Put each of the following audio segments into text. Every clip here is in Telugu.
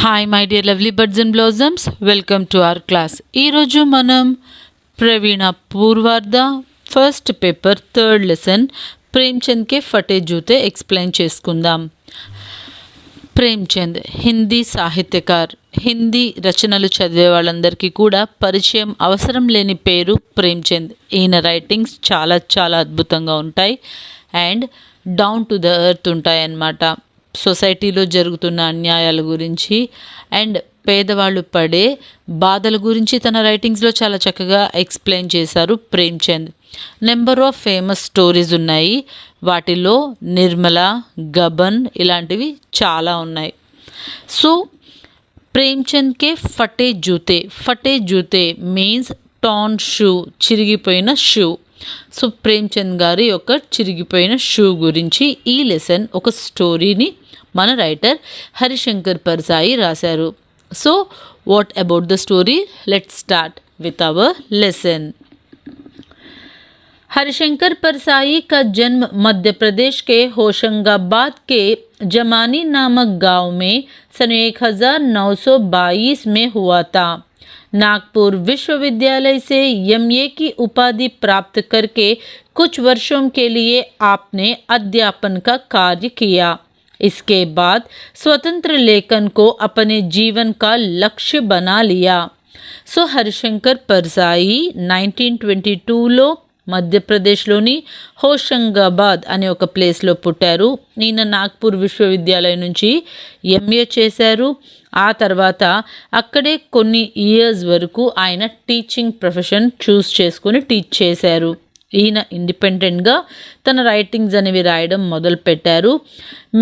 Hi my dear lovely birds and blossoms, welcome to our class. ఈరోజు మనం Praveena Purvardh first paper third lesson Premchand కే ఫటే జూతే ఎక్స్ప్లెయిన్ చేసుకుందాం. ప్రేమ్చంద్ హిందీ సాహిత్యకార్. హిందీ రచనలు చదివే వాళ్ళందరికీ కూడా పరిచయం అవసరం లేని పేరు ప్రేమ్చంద్. ఈయన రైటింగ్స్ చాలా చాలా అద్భుతంగా ఉంటాయి and down to the earth ఉంటాయి అన్నమాట. సొసైటీలో జరుగుతున్న అన్యాయాల గురించి అండ్ పేదవాళ్ళు పడే బాధల గురించి తన రైటింగ్స్లో చాలా చక్కగా ఎక్స్ప్లెయిన్ చేశారు Premchand. Number of famous stories ఉన్నాయి. వాటిలో నిర్మల, గబన్ ఇలాంటివి చాలా ఉన్నాయి. సో ప్రేమ్చంద్ కే ఫటే జూతే మీన్స్ టాన్ షూ, చిరిగిపోయిన షూ. సో ప్రేమ్చంద్ గారి యొక్క చిరిగిపోయిన షూ గురించి ఈ లెసన్ ఒక స్టోరీని మన రైటర్ హరిశంకర్ పర్సాయి రాశారు. So what about the story? Let's start with our lesson. Harishankar Parsai का जन्म मध्य प्रदेश के होशंगाबाद के जमानी नामक गांव में सन 1922 में हुआ था. नागपुर विश्वविद्यालय से एमए की उपाधि प्राप्त करके कुछ वर्षों के लिए आपने अध्यापन का कार्य किया. इसके बाद स्वतंत्र लेखन को अपने जीवन का लक्ष्य बना लिया. सो हरिशंकर परसाई 1922లో మధ్యప్రదేశ్లోని హోషంగాబాద్ అనే ఒక ప్లేస్లో పుట్టారు. ఈయన నాగ్పూర్ విశ్వవిద్యాలయం నుంచి ఎంఏ చేశారు. ఆ తర్వాత అక్కడే కొన్ని ఇయర్స్ వరకు ఆయన టీచింగ్ ప్రొఫెషన్ చూస్ చేసుకుని టీచ్ చేశారు. ఈయన ఇండిపెండెంట్గా తన రైటింగ్స్ అనేవి రాయడం మొదలుపెట్టారు.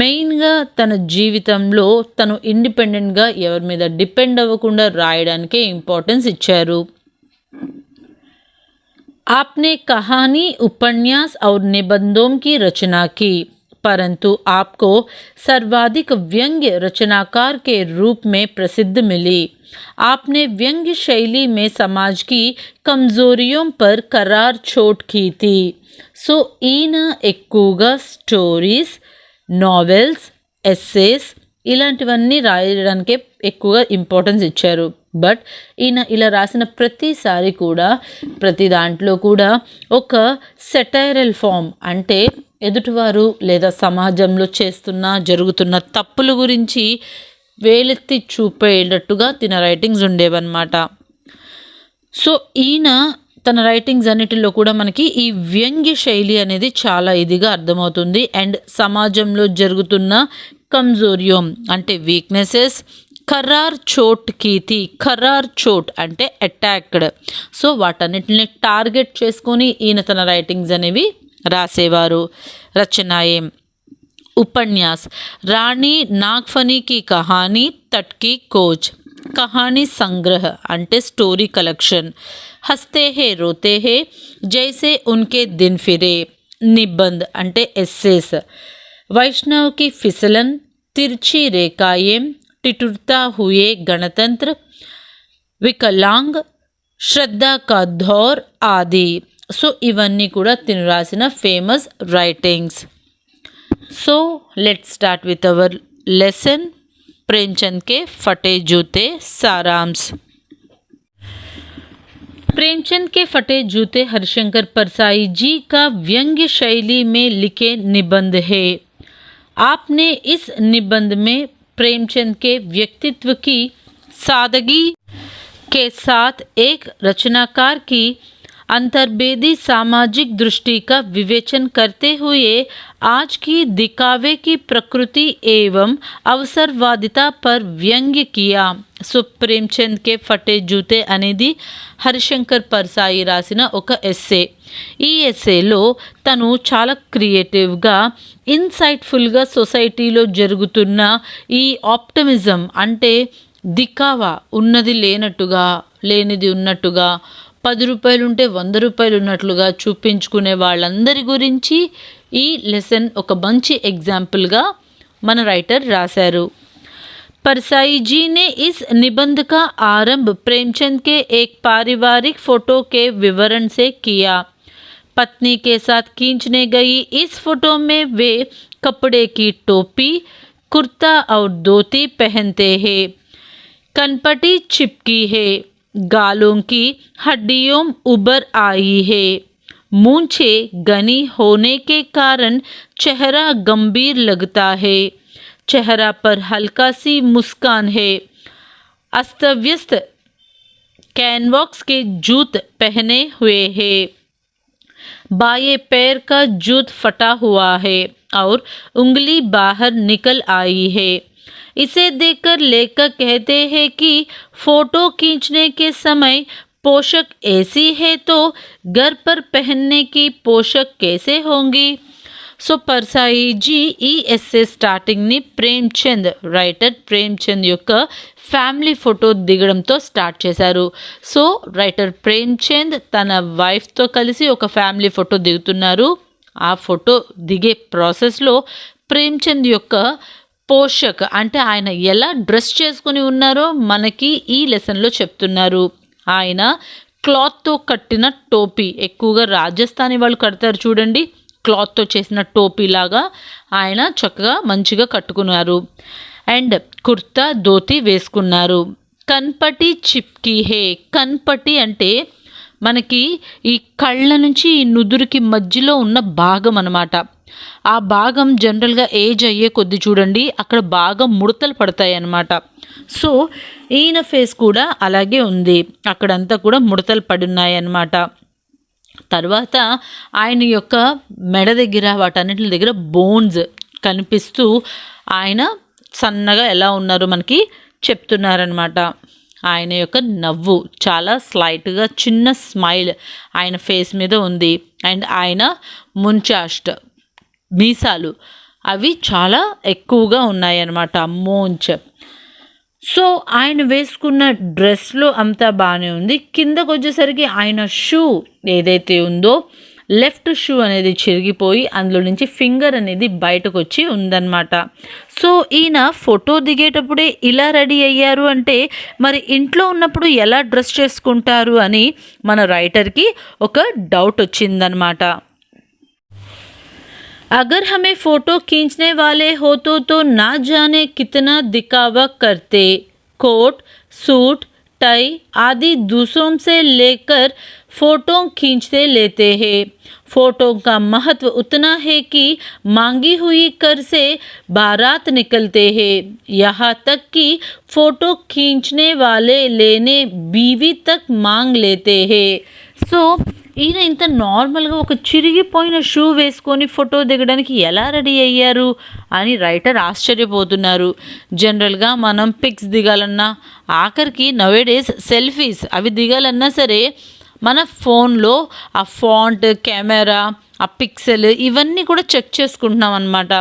మెయిన్గా తన జీవితంలో తను ఇండిపెండెంట్గా ఎవరి మీద డిపెండ్ అవ్వకుండా రాయడానికే ఇంపార్టెన్స్ ఇచ్చారు. आपने कहानी, उपन्यास और निबंधों की रचना की, परंतु आपको सर्वाधिक व्यंग्य रचनाकार के रूप में प्रसिद्ध मिली. आपने व्यंग्य शैली में समाज की कमजोरियों पर करार चोट की थी. सो ఈయన ఎక్కువగా స్టోరీస్, నావెల్స్, ఎస్సేస్ ఇలాంటివన్నీ రాయడానికే ఎక్కువగా ఇంపార్టెన్స్ ఇచ్చారు. బట్ ఈయన ఇలా రాసిన ప్రతిసారి కూడా ప్రతి దాంట్లో కూడా ఒక సెటైరల్ ఫామ్, అంటే ఎదుటివారు లేదా సమాజంలో జరుగుతున్న తప్పుల గురించి వేలెత్తి చూపేటట్టుగా తన రైటింగ్స్ ఉండేవన్నమాట. సో ఈయన తన రైటింగ్స్ అన్నిటిలో కూడా మనకి ఈ వ్యంగ్య శైలి అనేది చాలా ఇదిగా అర్థమవుతుంది. అండ్ సమాజంలో జరుగుతున్న కమ్జోరియం అంటే వీక్నెసెస్, ఖరార్ చోట్ కీతి, ఖరార్ చోట్ అంటే అటాక్డ్. సో వాటన్నిటిని టార్గెట్ చేసుకొని ఈయన తన రైటింగ్స్ అనేవి రాసేవారు. రచనాయేం ఉపన్యాస్ రాణి నాగ్ఫనీ की कहानी तट की खोज, कहानी संग्रह అంటే స్టోరీ కలెక్షన్. हंसते हैं रोते हैं जैसे उनके दिन फिरे, निबंध అంటే ఎస్సేస్. वैष्णव की फिसलन, तिरछी रेखाएं, टिटुरता हुए गणतंत्र, विकलांग, श्रद्धा का दौर आदि. సో ఇవన్నీ కూడా తిను రాసిన famous writings. So let's start with our lesson Premchand के फटे जूते सारांश. प्रेमचंद के फटे जूते हरिशंकर परसाई जी का व्यंग्य शैली में लिखे निबंध है. आपने इस निबंध में प्रेमचंद के व्यक्तित्व की सादगी के साथ एक रचनाकार की अंतर्भेदी सामाजिक दृष्टि का विवेचन करते हुए आज की दिखावे की प्रकृति एवं अवसरवादिता पर व्यंग्य किया. సో ప్రేమ్చంద్ కే ఫటే జూతే అనేది హరిశంకర్ పర్సాయి రాసిన ఒక ఎస్సే. ఈ ఎస్సేలో తను చాలా క్రియేటివ్గా, ఇన్సైట్ఫుల్గా సొసైటీలో జరుగుతున్న ఈ ఆప్టమిజం అంటే దికావా, ఉన్నది లేనట్టుగా, లేనిది ఉన్నట్టుగా, 10 రూపాయలు ఉంటే 100 రూపాయలు ఉన్నట్లుగా చూపించుకునే వాళ్ళందరి గురించి ఈ లెసన్ ఒక మంచి ఎగ్జాంపుల్గా మన రైటర్ రాశారు. परसाई जी ने इस निबंध का आरंभ प्रेमचंद के एक पारिवारिक फोटो के विवरण से किया. पत्नी के साथ खींचने गई इस फोटो में वे कपड़े की टोपी, कुर्ता और धोती पहनते हैं, कनपटी चिपकी है, गालों की हड्डियों उभर आई है, मूंछें घनी होने के कारण चेहरा गंभीर लगता है, चेहरा पर हल्का सी मुस्कान है, अस्तव्यस्त कैनवॉक्स के जूत पहने हुए हैं, बाएं पैर का जूत फटा हुआ है और उंगली बाहर निकल आई है। इसे देखकर लेखक कहते हैं कि फोटो खींचने के समय पोशाक ऐसी है तो घर पर पहनने की पोशाक कैसे होंगी। సో పర్సాయిజీ ఈ ఎస్సే స్టార్టింగ్ని ప్రేమ్చంద్ రైటర్ ప్రేమ్చంద్ యొక్క ఫ్యామిలీ ఫోటో దిగడంతో స్టార్ట్ చేశారు. సో రైటర్ ప్రేమ్చంద్ తన వైఫ్తో కలిసి ఒక ఫ్యామిలీ ఫోటో దిగుతున్నారు. ఆ ఫోటో దిగే ప్రాసెస్లో ప్రేమ్చంద్ యొక్క పోషక్ అంటే ఆయన ఎలా డ్రెస్ చేసుకుని ఉన్నారో మనకి ఈ లెసన్లో చెప్తున్నారు. ఆయన క్లాత్తో కట్టిన టోపీ, ఎక్కువగా రాజస్థానీ వాళ్ళు కడతారు చూడండి, క్లాత్తో చేసిన టోపీలాగా ఆయన చక్కగా మంచిగా కట్టుకున్నారు. అండ్ కుర్తా ధోతి వేసుకున్నారు. కన్పటి చిప్కి హే, కన్పటి అంటే మనకి ఈ కళ్ళ నుంచి ఈ నుదురుకి మధ్యలో ఉన్న భాగం అన్నమాట. ఆ భాగం జనరల్గా ఏజ్ అయ్యే కొద్ది చూడండి అక్కడ బాగా ముడతలు పడతాయి అన్నమాట. సో ఈయన ఫేస్ కూడా అలాగే ఉంది, అక్కడంతా కూడా ముడతలు పడున్నాయి అన్నమాట. తర్వాత ఆయన యొక్క మెడ దగ్గర వాటన్నిటి దగ్గర బోన్స్ కనిపిస్తూ ఆయన సన్నగా ఎలా ఉన్నారో మనకి చెప్తున్నారనమాట. ఆయన యొక్క నవ్వు చాలా స్లైట్గా చిన్న స్మైల్ ఆయన ఫేస్ మీద ఉంది. అండ్ ఆయన ముంచాస్ట్ మీసాలు అవి చాలా ఎక్కువగా ఉన్నాయన్నమాట, మోంచ్. సో ఆయన వేసుకున్న డ్రెస్లో అంతా బాగానే ఉంది. కిందకు వచ్చేసరికి ఆయన షూ ఏదైతే ఉందో లెఫ్ట్ షూ అనేది చిరిగిపోయి అందులో నుంచి ఫింగర్ అనేది బయటకు వచ్చి ఉందన్నమాట. సో ఈయన ఫోటో దిగేటప్పుడే ఇలా రెడీ అయ్యారు అంటే మరి ఇంట్లో ఉన్నప్పుడు ఎలా డ్రెస్ చేసుకుంటారు అని మన రైటర్కి ఒక డౌట్ వచ్చిందనమాట. अगर हमें फ़ोटो खींचने वाले होते तो ना जाने कितना दिखावा करते, कोट सूट टाई आदि दूसरों से लेकर फ़ोटो खींचते लेते हैं. फ़ोटो का महत्व उतना है कि मांगी हुई कर से बारात निकलते हैं, यहाँ तक कि फ़ोटो खींचने वाले लेने बीवी तक मांग लेते हैं. సో ఈయన ఇంత నార్మల్గా ఒక చిరిగిపోయిన షూ వేసుకొని ఫోటో దిగడానికి ఎలా రెడీ అయ్యారు అని రైటర్ ఆశ్చర్యపోతున్నారు. జనరల్గా మనం పిక్స్ దిగాలన్నా, ఆఖరికి నవేడేస్ సెల్ఫీస్ అవి దిగాలన్నా సరే మన ఫోన్లో ఆ ఫాంట్, కెమెరా, ఆ పిక్సెల్ ఇవన్నీ కూడా చెక్ చేసుకుంటున్నాం అనమాట.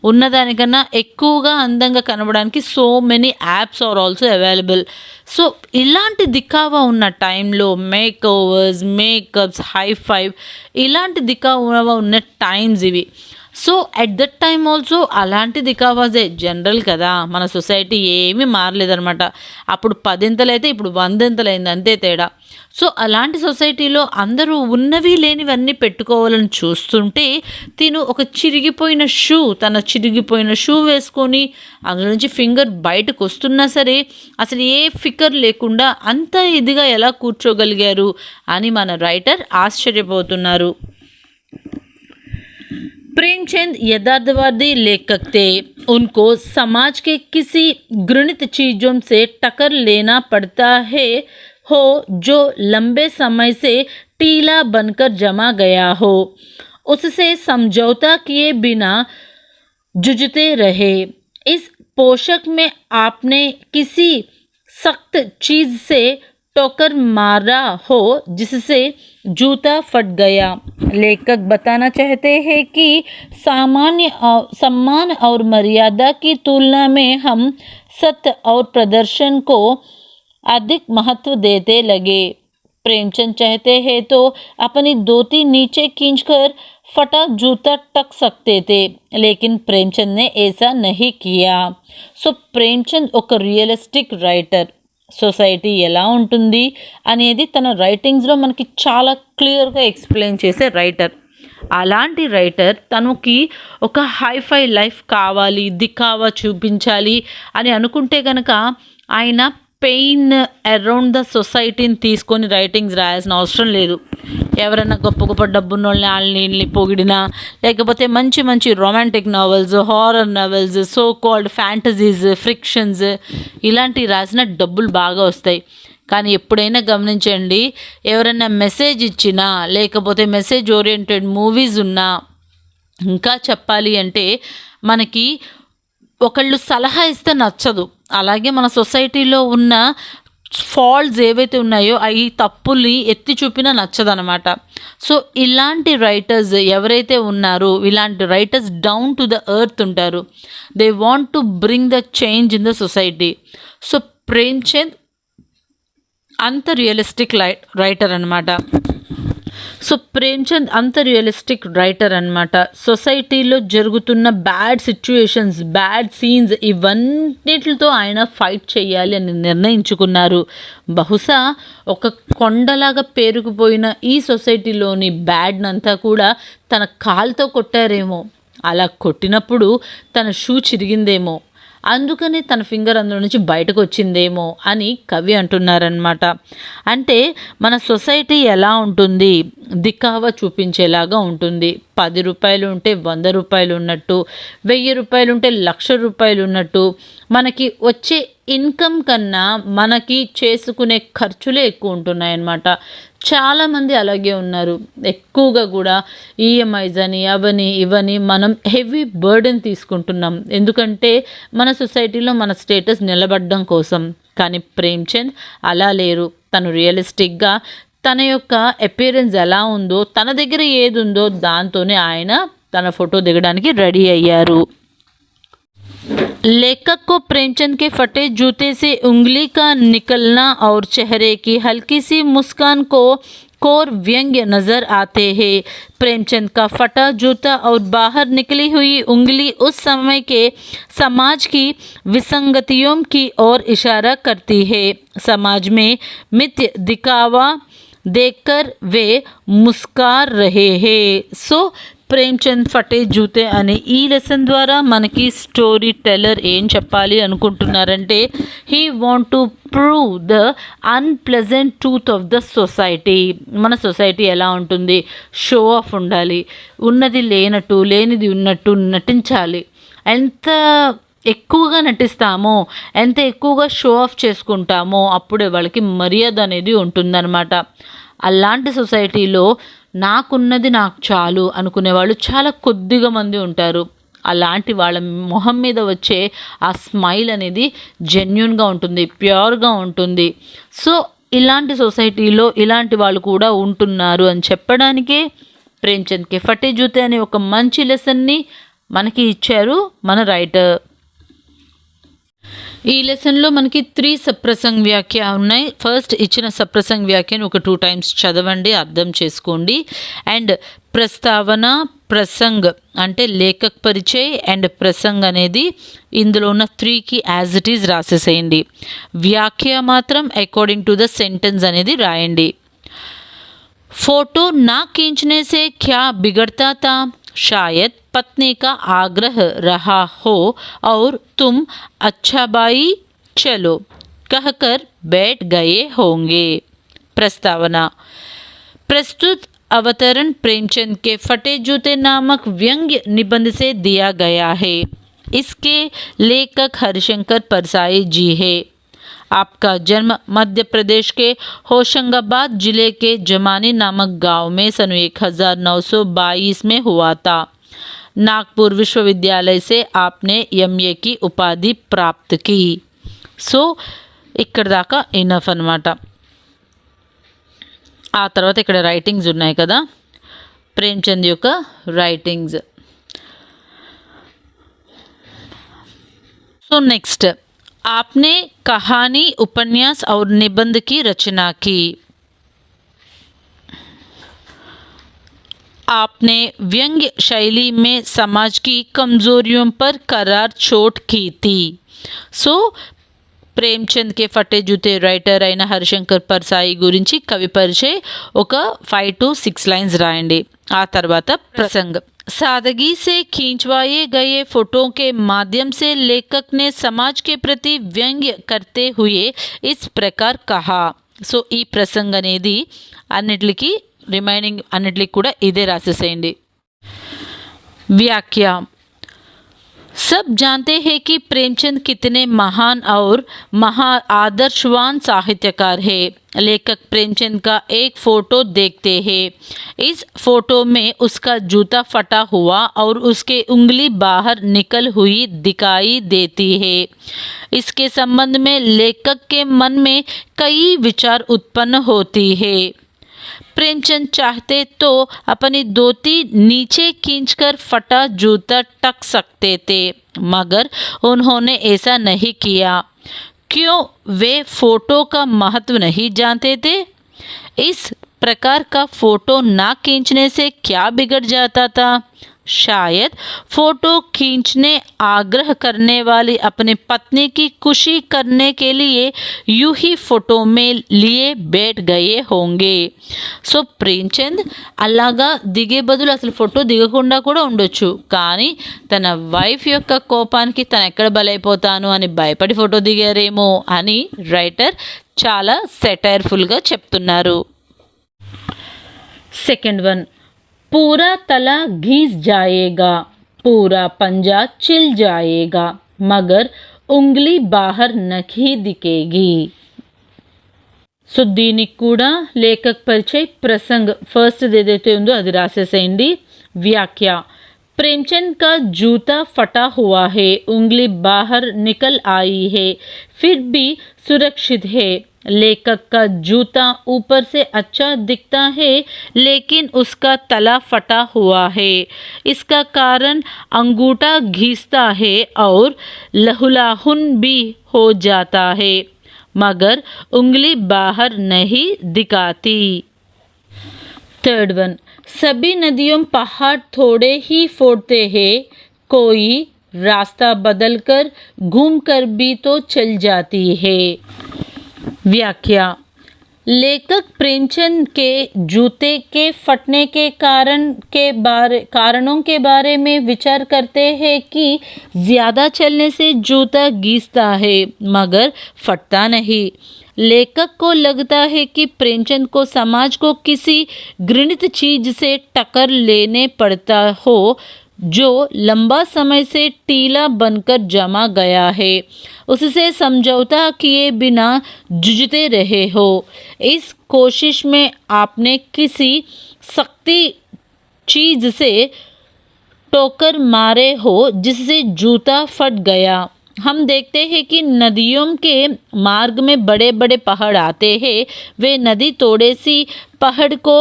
ఉన్నదానికన్నా ఎక్కువగా అందంగా కనబడడానికి so many apps are also available. So ఇలాంటి దికావా ఉన్న టైంలో makeovers, makeups, high five ఇలాంటి దికావా ఉన్న టైమ్స్ ఇవి. So at that time also అలాంటి దికావాజే జనరల్ కదా, మన సొసైటీ ఏమీ మారలేదనమాట. అప్పుడు 10 అయితే ఇప్పుడు 100 అయింది, అంతే తేడా. సో అలాంటి సొసైటీలో అందరూ ఉన్నవి లేనివన్నీ పెట్టుకోవాలని చూస్తుంటే తిను ఒక తన చిరిగిపోయిన షూ వేసుకొని అందులో నుంచి ఫింగర్ బయటకు వస్తున్నా సరే అసలు ఏ ఫికర్ లేకుండా అంత ఇదిగా ఎలా కూర్చోగలిగారు అని మన రైటర్ ఆశ్చర్యపోతున్నారు. प्रेमचंद यथार्थवादी लेखक थे. उनको समाज के किसी घृणित चीज़ों से टक्कर लेना पड़ता है हो जो लंबे समय से टीला बनकर जमा गया हो, उससे समझौता किए बिना जूझते रहे. इस पोशाक में आपने किसी सख्त चीज़ से टोकर मारा हो जिससे जूता फट गया. लेखक बताना चाहते हैं कि सम्मान और मर्यादा की तुलना में हम सत्य और प्रदर्शन को अधिक महत्व देते लगे. प्रेमचंद चाहते हैं तो अपनी धोती नीचे खींचकर फटा जूता टक सकते थे, लेकिन प्रेमचंद ने ऐसा नहीं किया. सो प्रेमचंद ఒక రియలిస్టిక్ రైటర్. సొసైటీ ఎలా ఉంటుంది అనేది తన రైటింగ్స్లో మనకి చాలా క్లియర్గా ఎక్స్ప్లెయిన్ చేసే రైటర్. అలాంటి రైటర్ తనకి ఒక హైఫై లైఫ్ కావాలి, దికావా చూపించాలి అని అనుకుంటే కనుక ఆయన పెయిన్ అరౌండ్ ద సొసైటీని తీసుకొని రైటింగ్స్ రాయాల్సిన అవసరం లేదు. ఎవరైనా గొప్ప గొప్ప డబ్బున్నోళ్ళని వాళ్ళని పొగిడినా, లేకపోతే మంచి మంచి romantic novels, horror novels, so called fantasies, frictions ఇలాంటివి రాసిన డబ్బులు బాగా వస్తాయి. కానీ ఎప్పుడైనా గమనించండి, ఎవరైనా మెసేజ్ ఇచ్చినా, లేకపోతే మెసేజ్ ఓరియంటెడ్ మూవీస్ ఉన్నా, ఇంకా చెప్పాలి అంటే మనకి ఒకళ్ళు సలహా ఇస్తే నచ్చదు. అలాగే మన సొసైటీలో ఉన్న ఫాల్ట్స్ ఏవైతే ఉన్నాయో అవి తప్పుల్ని ఎత్తి చూపినా నచ్చదనమాట. సో ఇలాంటి రైటర్స్ ఎవరైతే ఉన్నారో, ఇలాంటి writers down to the earth ఉంటారు. They want to bring the change in the society. So Premchand అంత రియలిస్టిక్ రైటర్ అనమాట. సో ప్రేమ్చంద్ అంత రియలిస్టిక్ రైటర్ అనమాట. సొసైటీలో జరుగుతున్న బ్యాడ్ సిచ్యుయేషన్స్, బ్యాడ్ సీన్స్ ఇవన్నిటితో ఆయన ఫైట్ చేయాలి అని నిర్ణయించుకున్నారు. బహుశా ఒక కొండలాగా పేరుకుపోయిన ఈ సొసైటీలోని బ్యాడ్నంతా కూడా తన కాలుతో కొట్టారేమో, అలా కొట్టినప్పుడు తన షూ చిరిగిందేమో, అందుకని తన ఫింగర్ అందులో నుంచి బయటకు వచ్చిందేమో అని కవి అంటున్నారనమాట. అంటే మన సొసైటీ ఎలా ఉంటుంది, దికావా చూపించేలాగా ఉంటుంది. 10 రూపాయలు ఉంటే 100 రూపాయలు ఉన్నట్టు, 1000 రూపాయలు ఉంటే 1,00,000 రూపాయలు ఉన్నట్టు, మనకి వచ్చే ఇన్కమ్ కన్నా మనకి చేసుకునే ఖర్చులే ఎక్కువ ఉంటున్నాయన్నమాట. చాలామంది అలాగే ఉన్నారు. ఎక్కువగా కూడా ఈఎంఐస్ అని అవని ఇవని మనం హెవీ బర్డెన్ తీసుకుంటున్నాం, ఎందుకంటే మన సొసైటీలో మన స్టేటస్ నిలబడడం కోసం. కానీ ప్రేమ్చంద్ అలా లేరు. తను రియలిస్టిక్గా తన యొక్క అపియరెన్స్ ఎలా ఉందో, తన దగ్గర ఏది ఉందో దాంతోనే ఆయన తన ఫోటో దిగడానికి రెడీ అయ్యారు. लेखक को प्रेमचंद के फटे जूते से उंगली का निकलना और चेहरे की हल्की सी मुस्कान को कोर व्यंग्य नज़र आते हैं. प्रेमचंद का फटा जूता और बाहर निकली हुई उंगली उस समय के समाज की विसंगतियों की ओर इशारा करती है. समाज में मिथ्य दिखावा देखकर वे मुस्कुरा रहे हैं. सो ప్రేమ్చంద్ ఫటే జూతే అనే ఈ లెసన్ ద్వారా మనకి స్టోరీ టెల్లర్ ఏం చెప్పాలి అనుకుంటున్నారంటే, he want to prove the unpleasant truth of the society. మన సొసైటీ ఎలా ఉంటుంది, షో ఆఫ్ ఉండాలి, ఉన్నది లేనట్టు లేనిది ఉన్నట్టు నటించాలి. ఎంత ఎక్కువగా నటిస్తామో, ఎంత ఎక్కువగా షో ఆఫ్ చేసుకుంటామో అప్పుడే వాళ్ళకి మర్యాద అనేది ఉంటుందన్నమాట. అలాంటి సొసైటీలో నాకున్నది నాకు చాలు అనుకునేవాళ్ళు చాలా కొద్దిగా మంది ఉంటారు. అలాంటి వాళ్ళ మొహం మీద వచ్చే ఆ స్మైల్ అనేది జెన్యూన్గా ఉంటుంది, ప్యూర్గా ఉంటుంది. సో ఇలాంటి సొసైటీలో ఇలాంటి వాళ్ళు కూడా ఉంటున్నారు అని చెప్పడానికే ప్రేమ్చంద్కి ఫటే జూతే అనే ఒక మంచి లెసన్ని మనకి ఇచ్చారు మన రైటర్. ఈ లెసన్లో మనకి 3 సప్రసంగ్ వ్యాఖ్య ఉన్నాయి. ఫస్ట్ ఇచ్చిన సప్రసంగ్ వ్యాఖ్యను ఒక 2 టైమ్స్ చదవండి, అర్థం చేసుకోండి. అండ్ ప్రస్తావన, ప్రసంగ్ అంటే లేఖక్ పరిచయ్ అండ్ ప్రసంగ్ అనేది ఇందులో ఉన్న 3కి యాజ్ ఇట్ ఈజ్ రాసేసేయండి. వ్యాఖ్య మాత్రం అకార్డింగ్ టు ద సెంటెన్స్ అనేది రాయండి. फोटो ना खींचने से क्या बिगड़ता था, शायद पत्नी का आग्रह रहा हो और तुम अच्छा भाई चलो कहकर बैठ गए होंगे. प्रस्तावना. प्रस्तुत अवतरण प्रेमचंद के फटे जूते नामक व्यंग्य निबंध से दिया गया है. इसके लेखक हरिशंकर परसाई जी है. आपका जन्म मध्य प्रदेश के होशंगाबाद जिले के जमानी नामक गांव में सन 1922 में हुआ था. नागपुर विश्वविद्यालय से आपने MA की उपाधि प्राप्त की. సో ఇక్కడ దాకా ఇనఫ్ అనమాట. ఆ తర్వాత ఇక్కడ రైటింగ్స్ ఉన్నాయి కదా, ప్రేమ్చంద్ యొక్క రైటింగ్స్. సో నెక్స్ట్, आपने कहानी, उपन्यास और निबंध की रचना की. आपने व्यंग्य शैली में समाज की कमजोरियों पर करार चोट की थी. సో ప్రేమ్చంద్కి ఫటే జూతే రైటర్ అయిన హరిశంకర్ పర్సాయి గురించి కవి పరిచయ్ ఒక 5 to 6 లైన్స్ రాయండి. ఆ తర్వాత प्रसंग। सादगी से खींचवाए गए फोटो के माध्यम से लेखक ने समाज के प्रति व्यंग्य करते हुए इस प्रकार कहा। సో ఈ ప్రసంగ అనేది అన్నిటికి రిమైనింగ్ అన్నిటికి కూడా ఇదే రాసేసేయండి। व्याख्या। सब जानते हैं कि प्रेमचंद कितने महान और आदर्शवान साहित्यकार है। लेखक प्रेमचंद का एक फोटो देखते हैं। इस फोटो में उसका जूता फटा हुआ और उसके उंगली बाहर निकल हुई दिखाई देती है। इसके संबंध में लेखक के मन में कई विचार उत्पन्न होती है। प्रेमचंद चाहते तो अपनी धोती नीचे खींचकर फटा जूता टक सकते थे, मगर उन्होंने ऐसा नहीं किया। क्यों? वे फोटो का महत्व नहीं जानते थे। इस प्रकार का फोटो ना खींचने से क्या बिगड़ जाता था? शायद फोटो खींचने आग्रह करने वाली अपनी पत्नी की खुशी करने के लिए यूं ही फोटो में लिए बैठ गए होंगे। సో ప్రేమ్చంద్ అలాగా దిగే బదులు అసలు ఫోటో దిగకుండా కూడా ఉండొచ్చు, కానీ తన వైఫ్ యొక్క కోపానికి తను ఎక్కడ బలైపోతాను అని భయపడి ఫోటో దిగారేమో అని రైటర్ చాలా సెటైర్ఫుల్గా చెప్తున్నారు। సెకండ్ వన్, पूरा तला घिस जाएगा, पूरा पंजा चिल जाएगा, मगर उंगली बाहर नहीं दिखेगी। సో దీనికి కూడా లేఖక్ పరిచయ్ ప్రసంగ్ ఫస్ట్ ఏదైతే ఉందో అది రాసేసేయండి। వ్యాఖ్య। प्रेमचंद का जूता फटा हुआ है, उंगली बाहर निकल आई है, फिर भी सुरक्षित है। लेखक का जूता ऊपर से अच्छा दिखता है, लेकिन उसका तला फटा हुआ है। इसका कारण अंगूठा घिसता है और लहुलाहुन भी हो जाता है, मगर उंगली बाहर नहीं दिखाती। थर्ड वन, सभी नदियों पहाड़ थोड़े ही फोड़ते हैं, कोई रास्ता बदलकर घूमकर भी तो चल जाती है। व्याख्या। लेखक प्रेमचंद के जूते के फटने के कारणों के बारे में विचार करते हैं कि ज़्यादा चलने से जूता घिसता है, मगर फटता नहीं। लेखक को लगता है कि प्रेमचंद को समाज को किसी घृणित चीज से टक्कर लेने पड़ता हो जो लंबा समय से टीला बनकर जमा गया है, उससे समझौता किए बिना जूझते रहे हो। इस कोशिश में आपने किसी सख्ती चीज से टोकर मारे हो जिससे जूता फट गया। हम देखते हैं कि नदियों के मार्ग में बड़े बड़े पहाड़ आते हैं, वे नदी थोड़े सी पहाड़ को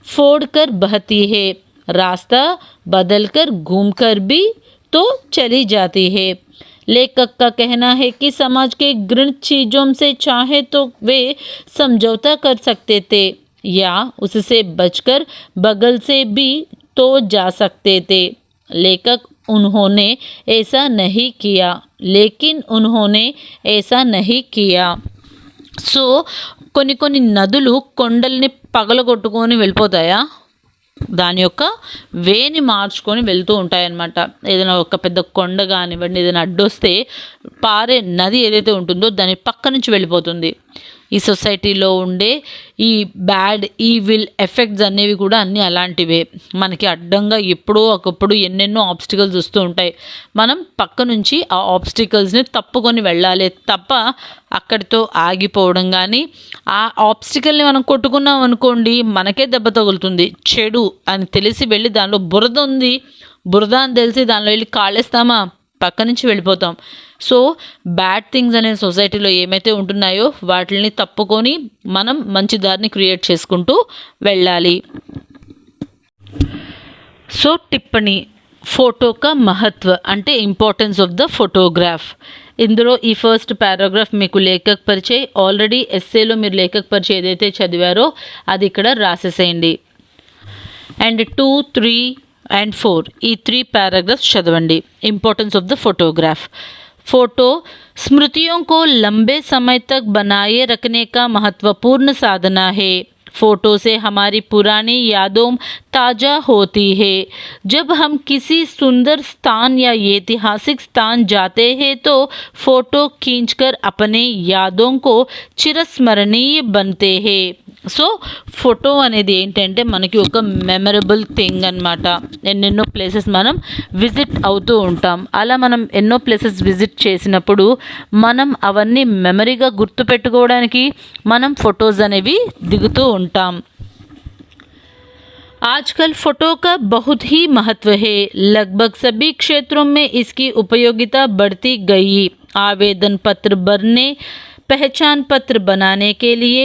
फोड़कर बहती है, रास्ता बदलकर घूमकर भी तो चली जाती है। लेखक का कहना है कि समाज के घृणित चीज़ों से चाहे तो वे समझौता कर सकते थे या उससे बचकर बगल से भी तो जा सकते थे। उन्होंने ऐसा नहीं किया, लेकिन उन्होंने ऐसा नहीं किया। సో కొన్ని నదులు కొండల్ని పగలగొట్టుకొని వెళ్ళిపోతాయా, దాని యొక్క వేని మార్చుకొని వెళ్తూ ఉంటాయన్నమాట। ఏదైనా ఒక పెద్ద కొండ కానివ్వండి, ఏదైనా అడ్డొస్తే పారే నది ఏదైతే ఉంటుందో దాని పక్క నుంచి వెళ్ళిపోతుంది। ఈ సొసైటీలో ఉండే ఈ బ్యాడ్ ఈవిల్ ఎఫెక్ట్స్ అనేవి కూడా అన్నీ అలాంటివే। మనకి అడ్డంగా ఎప్పుడో ఒకప్పుడు ఎన్నెన్నో ఆబ్స్టికల్స్ వస్తూ ఉంటాయి, మనం పక్క నుంచి ఆ ఆబ్స్టికల్స్ని తప్పుకొని వెళ్ళాలి తప్ప అక్కడితో ఆగిపోవడం కానీ, ఆ ఆబ్స్టికల్ని మనం కొట్టుకున్నాం అనుకోండి మనకే దెబ్బ తగులుతుంది। చెడు అని తెలిసి వెళ్ళి దానిలో బురద ఉంది, బురద అని తెలిసి దానిలో వెళ్ళి కాళ్ళేస్తామా, పక్క నుంచి వెళ్ళిపోతాం। సో బ్యాడ్ థింగ్స్ అనే సొసైటీలో ఏమైతే ఉంటున్నాయో వాటిని తప్పుకొని మనం మంచి దారిని క్రియేట్ చేసుకుంటూ వెళ్ళాలి। సో టిప్పణి, ఫోటో కా మహత్వ అంటే ఇంపార్టెన్స్ ఆఫ్ ద ఫోటోగ్రాఫ్। ఇందులో ఈ ఫస్ట్ పారాగ్రాఫ్ మీకు లేఖక్ పరిచయ్, ఆల్రెడీ ఎస్సేలో మీరు లేఖక్ పరిచయ్ ఏదైతే చదివారో అది ఇక్కడ రాసేసేయండి। అండ్ 2, 3 and 4 ఈ 3 पैराग्राफ्स చదవండి। Importance of the photograph. Photo स्मृतियों को लंबे समय तक बनाए रखने का महत्वपूर्ण साधना है। फोटो से हमारी पुरानी यादों ताज़ा होती है। जब हम किसी सुंदर स्थान या ऐतिहासिक स्थान जाते हैं तो फोटो खींचकर अपने यादों को चिरस्मरणीय बनते हैं। సో ఫోటో అనేది ఏంటంటే మనకి ఒక మెమరబుల్ థింగ్ అనమాట. ఎన్నెన్నో ప్లేసెస్ మనం విజిట్ అవుతూ ఉంటాం. అలా మనం ఎన్నో ప్లేసెస్ విజిట్ చేసినప్పుడు మనం అవన్నీ మెమరీగా గుర్తుపెట్టుకోవడానికి మనం ఫొటోస్ అనేవి దిగుతూ ఉంటాం. आजकल फ़ोटो का बहुत ही महत्व है. लगभग सभी क्षेत्रों में इसकी उपयोगिता बढ़ती गई. आवेदन पत्र भरने, पहचान पत्र बनाने के लिए,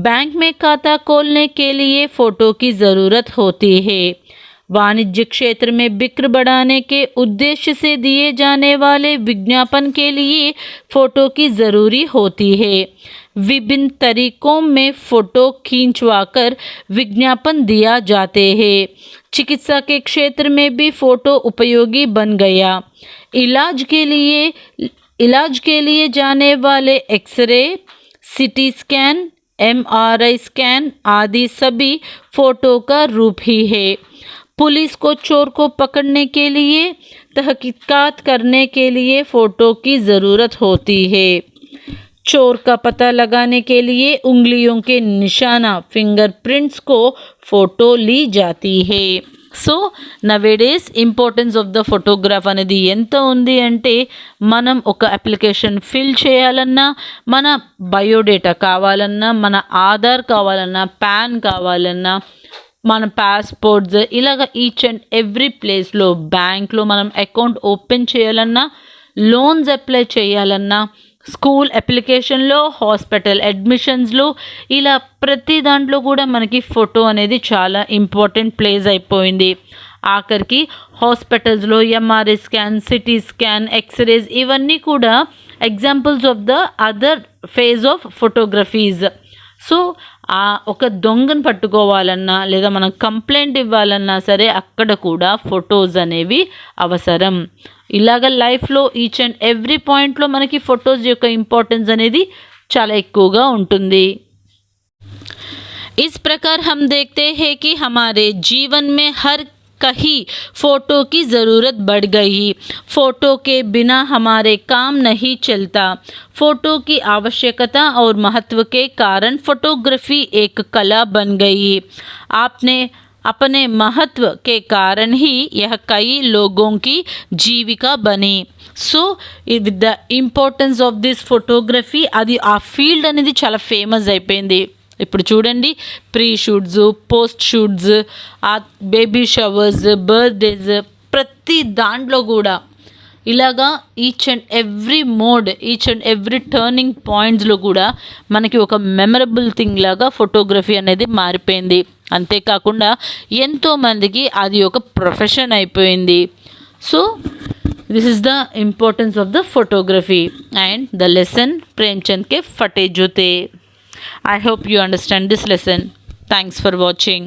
बैंक में खाता खोलने के लिए फ़ोटो की ज़रूरत होती है. वाणिज्य क्षेत्र में बिक्री बढ़ाने के उद्देश्य से दिए जाने वाले विज्ञापन के लिए फ़ोटो की ज़रूरी होती है. विभिन्न तरीकों में फ़ोटो खींचवाकर विज्ञापन दिया जाते हैं. चिकित्सा के क्षेत्र में भी फ़ोटो उपयोगी बन गया. इलाज के लिए जाने वाले x ray, CT scan, MRI scan आदि सभी फ़ोटो का रूप ही है. पुलिस को चोर को पकड़ने के लिए, तहकीकात करने के लिए फ़ोटो की ज़रूरत होती है. चोर का पता लगाने के लिए उंगलियों के निशाना फिंगरप्रिंट्स को फ़ोटो ली जाती है. So nowadays importance of the photograph అనేది ఎంత ఉంది అంటే మనం ఒక అప్లికేషన్ ఫిల్ చేయాలన్నా, మన బయోడేటా కావాలన్నా, మన ఆధార్ కావాలన్నా, పాన్ కావాలన్నా, మన పాస్పోర్ట్స్ ఇలాగ ఈచ్ అండ్ ఎవ్రీ ప్లేస్లో బ్యాంక్లో మనం అకౌంట్ ఓపెన్ చేయాలన్నా, లోన్స్ అప్లై చేయాలన్నా, స్కూల్ అప్లికేషన్లో, హాస్పిటల్ అడ్మిషన్స్లో ఇలా ప్రతి దాంట్లో కూడా మనకి ఫోటో అనేది చాలా ఇంపార్టెంట్ ప్లేస్ అయిపోయింది. ఆఖరికి హాస్పిటల్స్లో MRI scan, CT scan, X rays ఇవన్నీ కూడా examples of the other phase of photographies. So ఒక దొంగను పట్టుకోవాలన్నా లేదా మనం కంప్లైంట్ ఇవ్వాలన్నా సరే అక్కడ కూడా ఫొటోస్ అనేవి అవసరం. ఇలాగ లైఫ్లో ఈచ్ అండ్ ఎవ్రీ పాయింట్లో మనకి ఫొటోస్ యొక్క ఇంపార్టెన్స్ అనేది చాలా ఎక్కువగా ఉంటుంది. इस प्रकार हम देखते हैं कि हमारे जीवन में हर कहीं फ़ोटो की ज़रूरत बढ़ गई. फ़ोटो के बिना हमारे काम नहीं चलता. फ़ोटो की आवश्यकता और महत्व के कारण फ़ोटोग्राफी एक कला बन गई. आपने अपने महत्व के कारण ही यह कई लोगों की जीविका बनी. So with the importance of this photography అది ఆ ఫీల్డ్ అనేది చాలా ఫేమస్ అయిపోయింది. ఇప్పుడు చూడండి, ప్రీ షూట్స్, పోస్ట్ షూట్స్, ఆ బేబీ షవర్స్, బర్త్డేస్, ప్రతి దాంట్లో కూడా ఇలాగా each and every mode, each and every turning పాయింట్స్లో కూడా మనకి ఒక మెమరబుల్ థింగ్ లాగా ఫోటోగ్రఫీ అనేది మారిపోయింది. అంతేకాకుండా ఎంతోమందికి అది ఒక ప్రొఫెషన్ అయిపోయింది. So this is the importance of the photography and the lesson Premchand ke Phate Jo The. I hope you understand this lesson. Thanks for watching.